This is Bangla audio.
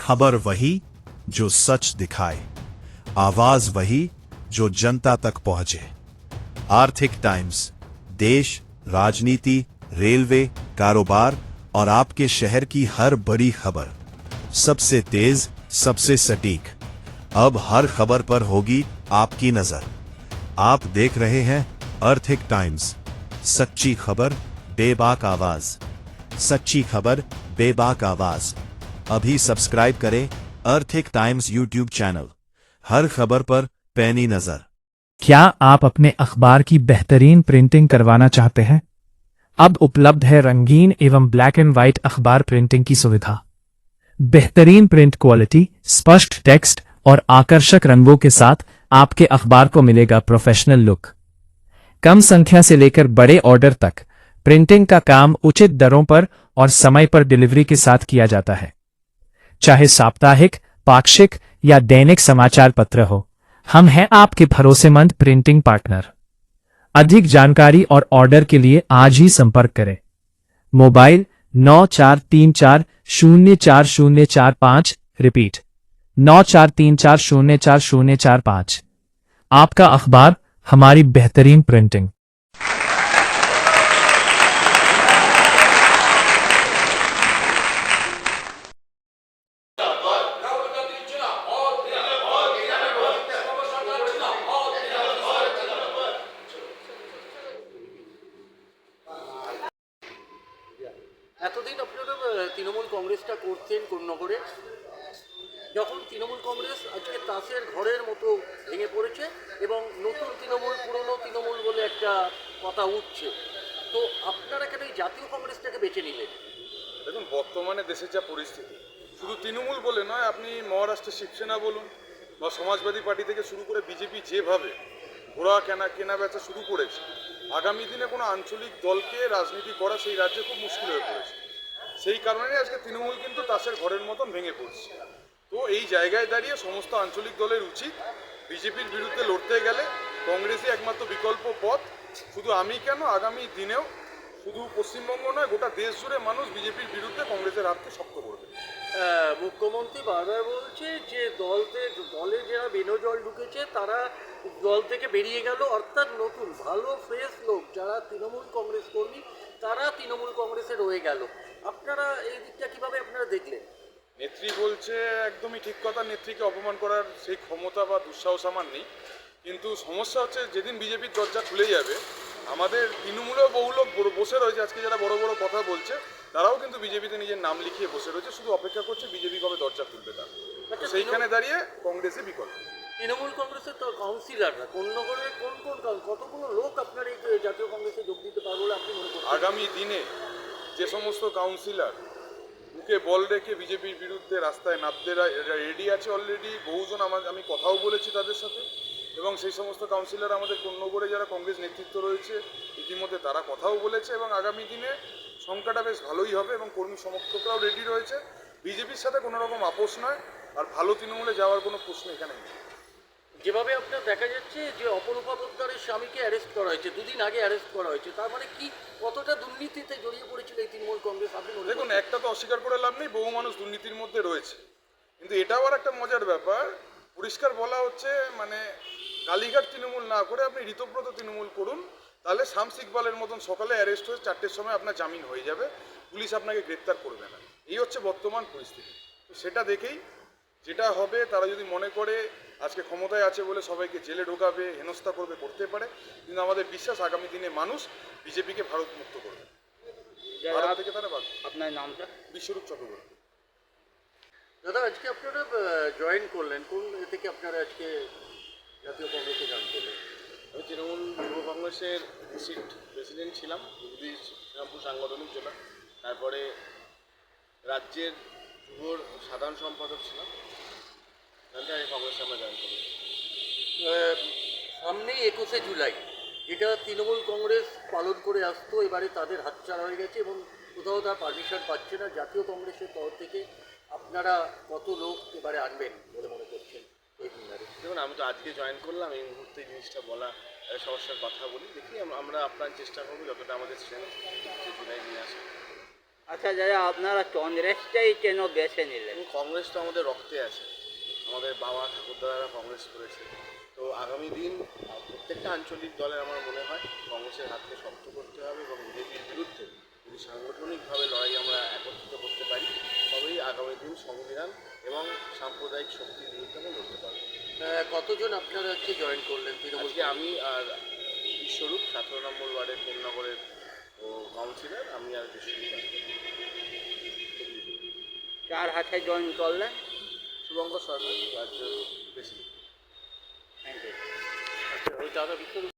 खबर वही जो सच दिखाए, आवाज वही जो जनता तक पहुंचे। आर्थिक टाइम्स, देश, राजनीति, रेलवे, कारोबार और आपके शहर की हर बड़ी खबर, सबसे तेज, सबसे सटीक। अब हर खबर पर होगी आपकी नजर। आप देख रहे हैं आर्थिक टाइम्स, सच्ची खबर, बेबाक आवाज। सच्ची खबर, बेबाक आवाज। अभी सब्सक्राइब करें आर्थिक टाइम्स यूट्यूब चैनल। हर खबर पर पैनी नजर। क्या आप अपने अखबार की बेहतरीन प्रिंटिंग करवाना चाहते हैं? अब उपलब्ध है रंगीन एवं ब्लैक एंड व्हाइट अखबार प्रिंटिंग की सुविधा। बेहतरीन प्रिंट क्वालिटी, स्पष्ट टेक्स्ट और आकर्षक रंगों के साथ आपके अखबार को मिलेगा प्रोफेशनल लुक। कम संख्या से लेकर बड़े ऑर्डर तक प्रिंटिंग का काम उचित दरों पर और समय पर डिलीवरी के साथ किया जाता है। चाहे साप्ताहिक, पाक्षिक या दैनिक समाचार पत्र हो, हम हैं आपके भरोसेमंद प्रिंटिंग पार्टनर। अधिक जानकारी और ऑर्डर के लिए आज ही संपर्क करें। Mobile 9434040045, repeat 9434040045। आपका अखबार, हमारी बेहतरीन प्रिंटिंग। এতদিন আপনারা তৃণমূল কংগ্রেসটা করতেন কোন্নগরে, যখন তৃণমূল কংগ্রেস আজকে তাসের ঘরের মতো ভেঙে পড়েছে এবং নতুন তৃণমূল, পুরনো তৃণমূল বলে একটা কথা উঠছে, তো আপনারা কেন এই জাতীয় কংগ্রেসটাকে বেছে নিলেন? দেখুন, বর্তমানে দেশের যা পরিস্থিতি, শুধু তৃণমূল বলে নয়, আপনি মহারাষ্ট্রের শিবসেনা বলুন বা সমাজবাদী পার্টি থেকে শুরু করে বিজেপি যেভাবে ঘোড়া কেনা বেচা শুরু করেছে, আগামী দিনে কোনো আঞ্চলিক দলকে রাজনীতি করা সেই রাজ্যে খুব মুশকিল হয়ে পড়েছে। সেই কারণে আজকে তৃণমূল কিন্তু তাসের ঘরের মতন ভেঙে পড়ছে। তো এই জায়গায় দাঁড়িয়ে সমস্ত আঞ্চলিক দলের উচিত বিজেপির বিরুদ্ধে লড়তে গেলে কংগ্রেসই একমাত্র বিকল্প পথ। শুধু আমি কেন, আগামী দিনেও শুধু পশ্চিমবঙ্গ নয়, গোটা দেশ জুড়ে মানুষ বিজেপির বিরুদ্ধে কংগ্রেসের হাতকে শক্ত করবে। মুখ্যমন্ত্রী বারবার বলছে যে দলে যারা বেনজল ঢুকেছে তারা দল থেকে বেরিয়ে গেল, অর্থাৎ নতুন ভালো ফ্রেশ লোক যারা তৃণমূল কংগ্রেস কর্মী তারা তৃণমূল কংগ্রেসে রয়ে গেল। আপনারা এই দিকটা কিভাবে আপনারা দেখলেন? নেত্রী বলছে একদমই ঠিক কথা, নেত্রীকে অপমান করার সেই ক্ষমতা বা দুঃসাহস আমার নেই। কিন্তু সমস্যা হচ্ছে, যেদিন বিজেপির দরজা খুলে যাবে, আমাদের তৃণমূলেও বহু লোক বসে রয়েছে আজকে যারা বড় বড় কথা বলছে, তারাও কিন্তু বিজেপিতে নিজের নাম লিখিয়ে বসে রয়েছে, শুধু অপেক্ষা করছে বিজেপি কবে দরজা খুলবে তার। সেইখানে দাঁড়িয়ে কংগ্রেসই বিকল্প। তৃণমূল কংগ্রেসের তো কাউন্সিলররা কোন্নগরের কতগুলো লোক আপনার এই জাতীয় কংগ্রেসে যোগ দিতে পারবে বলে আপনি মনে করেন? আগামী দিনে যে সমস্ত কাউন্সিলর মুখে বল রেখে বিজেপির বিরুদ্ধে রাস্তায় নামতে রেডি আছে, অলরেডি বহুজন আমি কথাও বলেছি তাদের সাথে, এবং সেই সমস্ত কাউন্সিলর আমাদের কোন্নগরে যারা কংগ্রেস নেতৃত্ব রয়েছে ইতিমধ্যে তারা কথাও বলেছে, এবং আগামী দিনে সংখ্যাটা বেশ ভালোই হবে এবং কর্মী সমর্থকরাও রেডি রয়েছে। বিজেপির সাথে কোনো রকম আপোষ নয়, আর ভালো তৃণমূলে যাওয়ার কোনো প্রশ্ন এখানে নেই। যেভাবে আপনার দেখা যাচ্ছে যে অপরূপা পোদ্দারের স্বামীকে অ্যারেস্ট করা হয়েছে, দুদিন আগে অ্যারেস্ট করা হয়েছে, তার মানে কি কতটা দুর্নীতিতে জড়িয়ে পড়েছিল এই তৃণমূল কংগ্রেস? আপনি দেখুন, একটা তো অস্বীকার করে লাভ নেই, বহু মানুষ দুর্নীতির মধ্যে রয়েছে, কিন্তু এটাও আর একটা মজার ব্যাপার, পরিষ্কার বলা হচ্ছে মানে কালীঘাট তৃণমূল না করে আপনি ঋতব্রত তৃণমূল করুন, তাহলে শামস ইকবালের মতন সকালে অ্যারেস্ট হয়ে 4টের সময় আপনার জামিন হয়ে যাবে, পুলিশ আপনাকে গ্রেপ্তার করবে না। এই হচ্ছে বর্তমান পরিস্থিতি। তো সেটা দেখেই যেটা হবে, তারা যদি মনে করে আজকে ক্ষমতায় আছে বলে সবাইকে জেলে ঢোকাবে, হেনস্থা করবে, করতে পারে, কিন্তু আমাদের বিশ্বাস আগামী দিনে মানুষ বিজেপিকে ভারত মুক্ত করবে। থেকে তারা বাদ। আপনার নামটা? বিশ্বরূপ চক্রবর্তী। দাদা, আজকে আপনারা জয়েন করলেন, কোন থেকে আপনারা আজকে জাতীয় কংগ্রেসে জয়েন করলেন? আমি তৃণমূল যুব কংগ্রেসের সিট প্রেসিডেন্ট ছিলাম, শ্রীরামপুর সাংগঠনিক জেলা, তারপরে রাজ্যের যুবর সাধারণ সম্পাদক ছিলাম, তাহলে আমি কংগ্রেসে আমরা জয়েন করি। সামনেই 21শে জুলাই, যেটা তৃণমূল কংগ্রেস পালন করে আসতো, এবারে তাদের হাতছাড়া হয়ে গেছে এবং কোথাও তার পারমিশন পাচ্ছে না। জাতীয় কংগ্রেসের তরফ থেকে আপনারা কত লোক এবারে আনবেন বলে মনে করছেন এই দিনটারে? দেখুন, আমি তো আজকে জয়েন করলাম, এই মুহূর্তে এই জিনিসটা বলা সমস্যার কথা বলি, দেখি আমরা আপনার চেষ্টা করবো যতটা আমাদের স্ট্রেংথ জুলাই নিয়ে আসে। আচ্ছা দাদা, আপনারা কংগ্রেসটাই কেন বেছে নিলেন? এবং কংগ্রেস তো আমাদের রক্তে আছে, আমাদের বাবা ঠাকুরদারা কংগ্রেস করেছে। তো আগামী দিন প্রত্যেকটা আঞ্চলিক দলের আমার মনে হয় কংগ্রেসের হাতকে শক্ত করতে হবে এবং বিজেপির বিরুদ্ধে যদি সাংগঠনিকভাবে লড়াই আমরা একত্রিত করতে পারি, তবেই আগামী দিন সংবিধান এবং সাম্প্রদায়িক শক্তির বিরুদ্ধে আমরা লড়তে পারবো। কতজন আপনারা আজকে জয়েন করলেন তৃণমূল? আজকে আমি আর বিশ্বরূপ 17 নম্বর ওয়ার্ডের প্রেমনগরের কাউন্সিলর, আমি আর বিশ্বরূপ কার হাতে জয়েন করলেন? শুভঙ্কর সরকার রাজ্য প্রেসিডেন্ট। Thank you. ওই দাদা বিশ্বরূপ